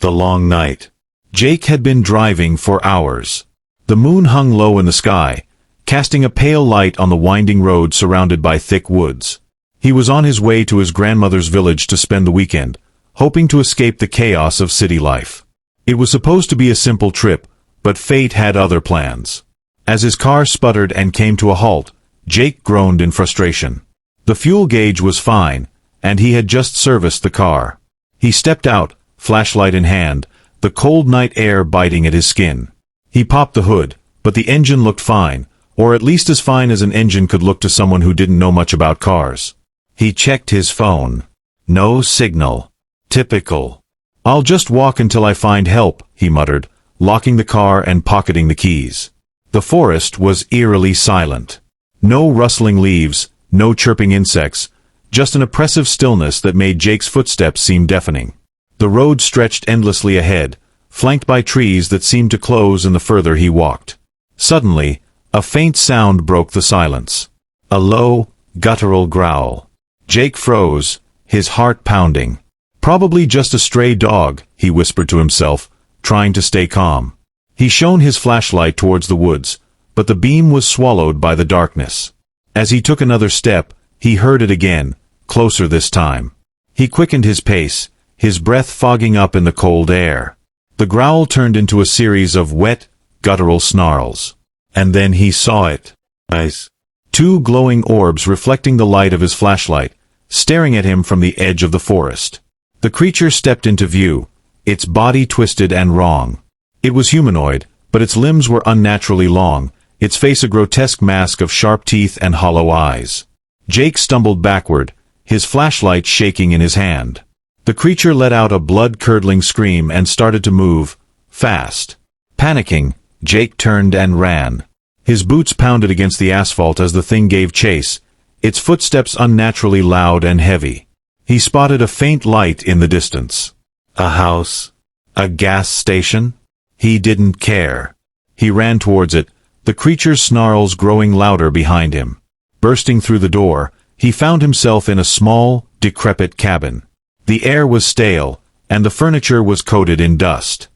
The long night. Jake had been driving for hours. The moon hung low in the sky, casting a pale light on the winding road surrounded by thick woods. He was on his way to his grandmother's village to spend the weekend, hoping to escape the chaos of city life. It was supposed to be a simple trip, but fate had other plans. As his car sputtered and came to a halt, Jake groaned in frustration. The fuel gauge was fine, and he had just serviced the car. He stepped out, flashlight in hand, the cold night air biting at his skin. He popped the hood, but the engine looked fine, or at least as fine as an engine could look to someone who didn't know much about cars. He checked his phone. No signal. Typical. "I'll just walk until I find help," he muttered, locking the car and pocketing the keys. The forest was eerily silent. No rustling leaves, no chirping insects, just an oppressive stillness that made Jake's footsteps seem deafening. The road stretched endlessly ahead, flanked by trees that seemed to close in the further he walked. Suddenly, a faint sound broke the silence. A low, guttural growl. Jake froze, his heart pounding. "Probably just a stray dog," he whispered to himself, trying to stay calm. He shone his flashlight towards the woods, but the beam was swallowed by the darkness. As he took another step, he heard it again, closer this time. He quickened his pace, his breath fogging up in the cold air. The growl turned into a series of wet, guttural snarls. And then he saw it. Eyes. Two glowing orbs reflecting the light of his flashlight, staring at him from the edge of the forest. The creature stepped into view, its body twisted and wrong. It was humanoid, but its limbs were unnaturally long, its face a grotesque mask of sharp teeth and hollow eyes. Jake stumbled backward, his flashlight shaking in his hand. The creature let out a blood-curdling scream and started to move, fast. Panicking, Jake turned and ran. His boots pounded against the asphalt as the thing gave chase, its footsteps unnaturally loud and heavy. He spotted a faint light in the distance. A house? A gas station? He didn't care. He ran towards it, the creature's snarls growing louder behind him. Bursting through the door, he found himself in a small, decrepit cabin. The air was stale, and the furniture was coated in dust.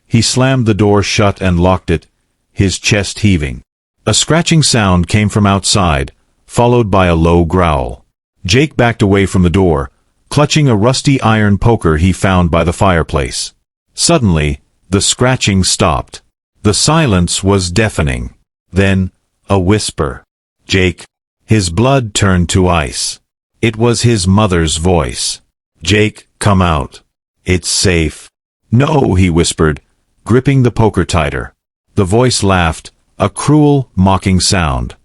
He slammed the door shut and locked it, his chest heaving. A scratching sound came from outside, followed by a low growl. Jake backed away from the door, clutching a rusty iron poker he found by the fireplace. Suddenly, the scratching stopped. The silence was deafening. Then, a whisper. "Jake." His blood turned to ice. It was his mother's voice. "Jake, come out. It's safe." "No," he whispered, gripping the poker tighter. The voice laughed, a cruel, mocking sound.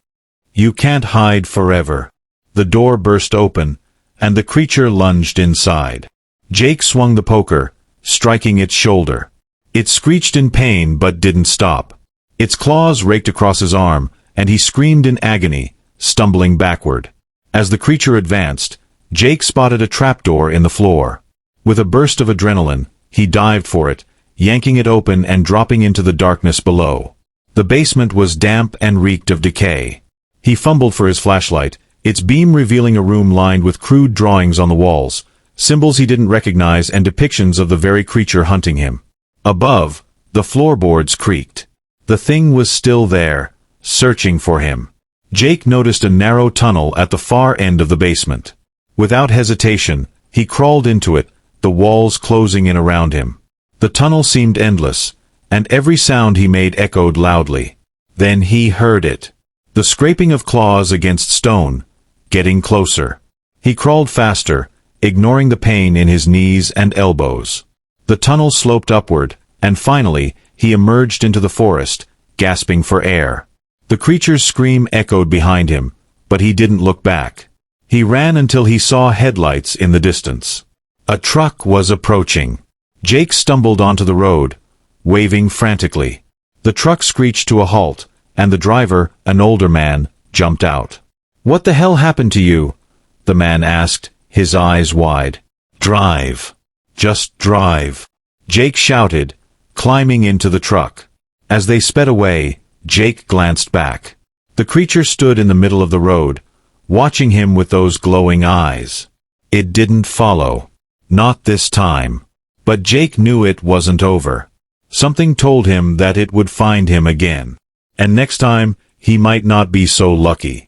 "You can't hide forever." The door burst open, and the creature lunged inside. Jake swung the poker, striking its shoulder. It screeched in pain but didn't stop. Its claws raked across his arm, and he screamed in agony, stumbling backward. As the creature advanced, Jake spotted a trapdoor in the floor. With a burst of adrenaline, he dived for it, yanking it open and dropping into the darkness below. The basement was damp and reeked of decay. He fumbled for his flashlight, its beam revealing a room lined with crude drawings on the walls, symbols he didn't recognize and depictions of the very creature hunting him. Above, the floorboards creaked. The thing was still there, searching for him. Jake noticed a narrow tunnel at the far end of the basement. Without hesitation, he crawled into it, the walls closing in around him. The tunnel seemed endless, and every sound he made echoed loudly. Then he heard it. The scraping of claws against stone, getting closer. He crawled faster, ignoring the pain in his knees and elbows. The tunnel sloped upward, and finally, he emerged into the forest, gasping for air. The creature's scream echoed behind him, but he didn't look back. He ran until he saw headlights in the distance. A truck was approaching. Jake stumbled onto the road, waving frantically. The truck screeched to a halt, and the driver, an older man, jumped out. "What the hell happened to you?" the man asked, his eyes wide. "Drive. Just drive," Jake shouted, climbing into the truck. As they sped away, Jake glanced back. The creature stood in the middle of the road, watching him with those glowing eyes. It didn't follow. Not this time. But Jake knew it wasn't over. Something told him that it would find him again. And next time, he might not be so lucky.